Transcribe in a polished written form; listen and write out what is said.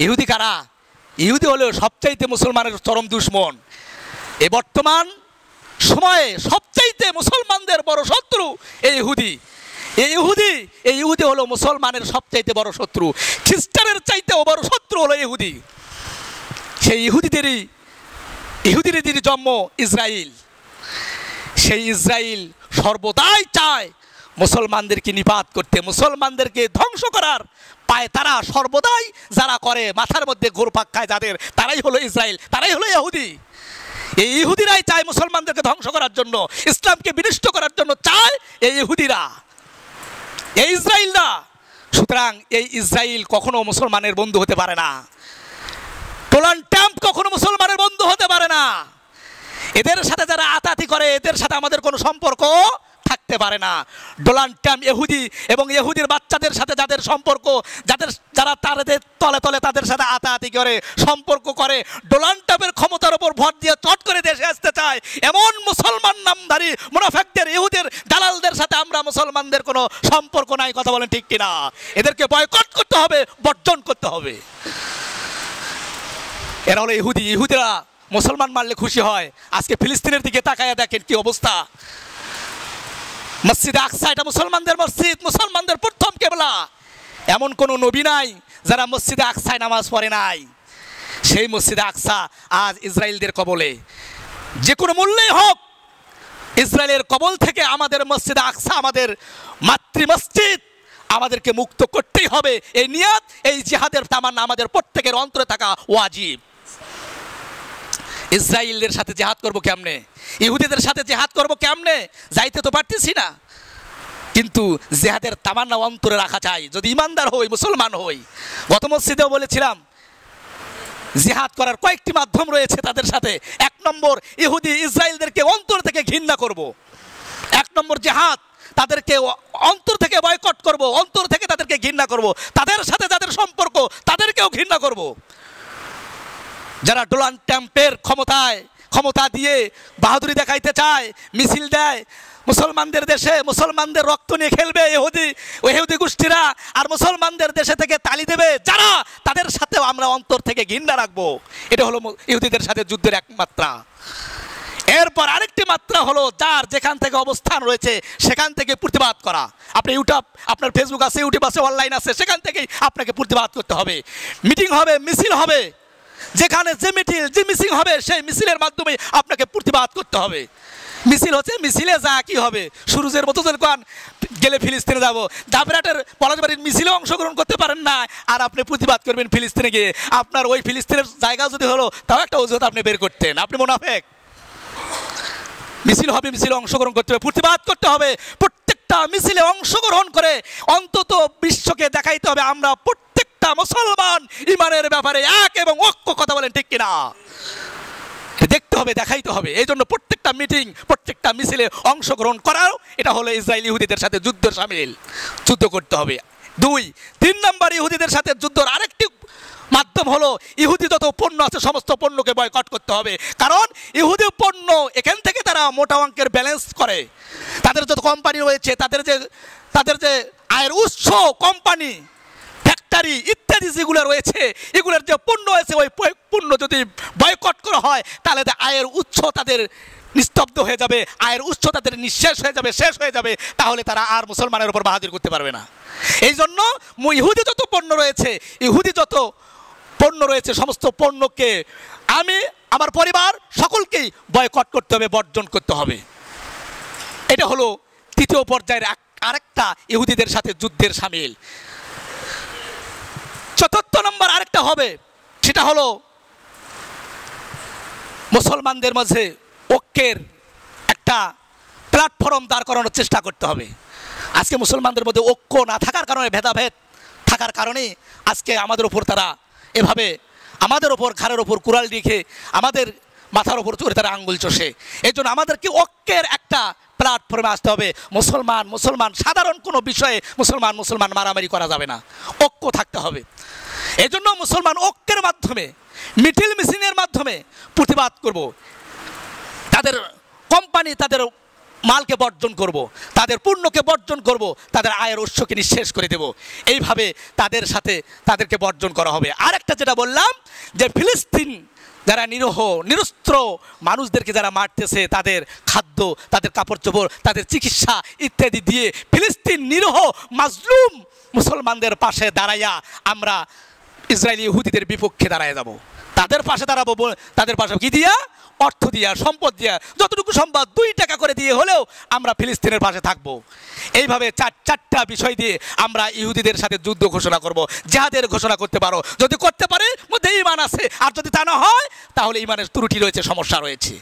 ইহুদি কারা? ইহুদি হলো সবচাইতে মুসলমানের চরম দুশমন। এই বর্তমান সময়ে সবচাইতে মুসলমানদের বড় শত্রু এই ইহুদি। এই ইহুদি হলো মুসলমানের সবচাইতে বড় শত্রু। খ্রিস্টানের চাইতেও বড় শত্রু হলো ইহুদি। সেই ইহুদিদেরই জন্ম ইসরায়েল। সেই ইসরায়েল সর্বদাই চায় মুসলমানদেরকে নিপাত করতে, মুসলমানদেরকে ধ্বংস করার পায় তারা সর্বদাই যারা করে, মাথার মধ্যে ঘুরপাক খায় যাদের, তারাই হলো ইসরায়েল, তারাই হলো ইহুদি। এই ইহুদিরাই চায় মুসলমানদেরকে ধ্বংস করার জন্য, ইসলামকে বিনষ্ট করার জন্য চায় এই ইহুদিরা, এই ইসরায়েল না। সুতরাং এই ইসরায়েল কখনো মুসলমানের বন্ধু হতে পারে না। ডোনাল্ড ট্রাম্প কখনো মুসলমানের বন্ধু হতে পারে না। এদের সাথে যারা আতাতি করে এদের সাথে আমাদের কোনো সম্পর্ক থাকতে পারে না। ডোনাল্ড ট্রাম্প ইহুদি এবং ইহুদির বাচ্চাদের সাথে যাদের সম্পর্ক, যারা তাদের তলে তলে তাদের সাথে আতাতি করে, সম্পর্ক করে, ডোনাল্ড ট্রাম্পের ক্ষমতার উপর ভর দিয়ে চট করে দেশে আসতে চায় এমন মুসলমান নামধারী মুনাফিকদের, ইহুদের দালালদের সাথে আমরা মুসলমানদের কোনো সম্পর্ক নাই। কথা বলেন ঠিক কিনা? এদেরকে বয়কট করতে হবে, বর্জন করতে হবে। এরা হলো ইহুদি। ইহুদিরা মুসলমান মারলে খুশি হয়। আজকে ফিলিস্তিনের দিকে তাকায়া দেখেন কি অবস্থা। মসজিদে আকসা এটা মুসলমানদের মসজিদ, মুসলমানদের প্রথম কিবলা। এমন কোনো নবী নাই যারা মসজিদে আকসায় নামাজ পড়ে নাই। সেই মসজিদে আকসা আজ ইসরায়েলদের কবলে। যে কোনো মূল্যেই হোক ইসরায়েলের কবল থেকে আমাদের মসজিদে আকসা, আমাদের মাতৃ মসজিদ, আমাদেরকে মুক্ত করতেই হবে। এই নিয়াত, এই জিহাদের তামান্না আমাদের প্রত্যেকের অন্তরে থাকা ওয়াজিব। ইসরায়েলদের সাথে জিহাদ করবো কেমনে? ইহুদিদের সাথে জিহাদ করবো কেমনে? যাইতে তো পারতেছি না, কিন্তু জিহাদের তামান্না অন্তরে রাখা চাই যদি ইমানদার হই, মুসলমান হই। গত মসজিদেও বলেছিলাম জিহাদ করার কয়েকটি মাধ্যম রয়েছে তাদের সাথে। 1 নম্বর, ইহুদি ইসরায়েলদেরকে অন্তর থেকে ঘৃণা করব। 1 নম্বর জিহাদ, তাদেরকে অন্তর থেকে বয়কট করব, অন্তর থেকে তাদেরকে ঘৃণা করব, তাদের সাথে যাদের সম্পর্ক তাদেরকেও ঘৃণা করব। যারা ডোনাল্ড ট্রাম্পের ক্ষমতা দিয়ে বাহাদুরি দেখাইতে চায়, মিছিল দেয়, মুসলমানদের দেশে মুসলমানদের রক্ত নিয়ে খেলবে ইহুদি গোষ্ঠীরা, আর মুসলমানদের দেশে থেকে তালি দেবে যারা, তাদের সাথেও আমরা অন্তর থেকে ঘৃণা রাখবো। এটা হলো ইহুদিদের সাথে যুদ্ধের এক মাত্রা। এরপর আরেকটি মাত্রা হলো যার যেখান থেকে অবস্থান রয়েছে সেখান থেকে প্রতিবাদ করা। আপনি ইউটিউব, আপনার ফেসবুক আছে, ইউটিউব আছে, অনলাইন আছে, সেখান থেকেই আপনাকে প্রতিবাদ করতে হবে। মিটিং হবে, মিছিল হবে, যেখানে যে মিছিল হবে সেই মিছিলের মাধ্যমে আপনাকে প্রতিবাদ করতে হবে। মিছিল হচ্ছে, মিছিলে যা কি হবে, সুরুজের মতো যখন গেলে ফিলিস্তিনে যাবো, জাবেরাটের পলাশবাড়ির মিছিলে অংশগ্রহণ করতে পারেন না, আর আপনি প্রতিবাদ করবেন ফিলিস্তিনে গিয়ে। আপনার ওই ফিলিস্তিনের জায়গা যদি হলো তাও একটা অজুহাত আপনি বের করতেন, আপনি মুনাফিক। মিছিল হবে, মিছিলে অংশগ্রহণ করতে হবে, প্রতিবাদ করতে হবে। প্রত্যেকটা মিছিলে অংশগ্রহণ করে অন্তত বিশ্বকে দেখাইতে হবে আমরা প্রত্যেকটা মুসলমান ইমানের ব্যাপারে এক এবং ঐক্য। কথা বলেন ঠিক কিনা? দেখতে হবে, দেখাইতে হবে। এই জন্য প্রত্যেকটা মিটিং, প্রত্যেকটা মিছিলে অংশগ্রহণ করাও এটা হলো ইসরায়েল ইহুদিদের সাথে যুদ্ধের সামিল, যুদ্ধ করতে হবে। 2, 3 নম্বর, ইহুদিদের সাথে যুদ্ধের আরেকটি মাধ্যম হলো ইহুদি যত পণ্য আছে সমস্ত পণ্যকে বয়কট করতে হবে। কারণ ইহুদি পণ্য এখান থেকে তারা মোটা অঙ্কের ব্যালেন্স করে। তাদের যত কোম্পানি রয়েছে, তাদের যে আয়ের উৎস, কোম্পানি, ফ্যাক্টরি ইত্যাদি যেগুলো রয়েছে, এগুলোর যে পণ্য আছে ওই পণ্য যদি বয়কট করা হয় তাহলে আয়ের উৎস তাদের নিস্তব্ধ হয়ে যাবে, আয়ের উৎস তাদের নিঃশেষ হয়ে যাবে, শেষ হয়ে যাবে। তাহলে তারা আর মুসলমানের উপর বাহাদুরি করতে পারবে না। এই জন্য ইহুদি যত পণ্য রয়েছে সমস্ত পণ্যকে আমি, আমার পরিবার, সকলকেই বয়কট করতে হবে, বর্জন করতে হবে। এটা হলো 3য় পর্যায়ের আরেকটা ইহুদিদের সাথে যুদ্ধের সামিল। 4 নম্বর আরেকটা হবে, সেটা হলো মুসলমানদের মাঝে ঐক্যের একটা প্ল্যাটফর্ম দাঁড় করানোর চেষ্টা করতে হবে। আজকে মুসলমানদের মধ্যে ঐক্য না থাকার কারণে, ভেদাভেদ থাকার কারণে আজকে আমাদের উপর তারা এভাবে, আমাদের ওপর ঘাড়ের ওপর কুড়াল রেখে আমাদের মাথার ওপর চড়ে তারা আঙ্গুল চষে। এই জন্য আমাদেরকে ঐক্যের একটা প্ল্যাটফর্মে আসতে হবে। মুসলমান সাধারণ কোনো বিষয়ে মুসলমান মারামারি করা যাবে না, ঐক্য থাকতে হবে। এই জন্য মুসলমান ঐক্যের মাধ্যমে, মিটিল মিছিলের মাধ্যমে প্রতিবাদ করব। তাদের কোম্পানি, তাদের মালকে বর্জন করব, তাদের পণ্যকে বর্জন করব, তাদের আয়ের উৎসকে নিঃশেষ করে দেব। এইভাবে তাদের সাথে তাদেরকে বর্জন করা হবে। আরেকটা যেটা বললাম যে ফিলিস্তিন যারা নিরস্ত্র মানুষদেরকে যারা মারতেছে, তাদের খাদ্য, তাদের কাপড় চোপড়, তাদের চিকিৎসা ইত্যাদি দিয়ে ফিলিস্তিন নিরীহ মাজলুম মুসলমানদের পাশে দাঁড়াইয়া আমরা ইসরায়েলি ইহুদিদের বিপক্ষে দাঁড়ায় যাব। তাদের পাশে দাঁড়াবো, তাদের পাশে কি দিয়া? অর্থ দিয়া, সম্পদ দিয়া, যতটুকু সম্পদ 2 টাকা করে দিয়ে হলেও আমরা ফিলিস্তিনের পাশে থাকবো। এইভাবে চারটা বিষয় দিয়ে আমরা ইহুদিদের সাথে যুদ্ধ ঘোষণা করব। জিহাদের ঘোষণা করতে পারো, যদি করতে পারে মধ্যে ঈমান আছে, আর যদি তা না হয় তাহলে ঈমানের ত্রুটি রয়েছে, সমস্যা রয়েছে।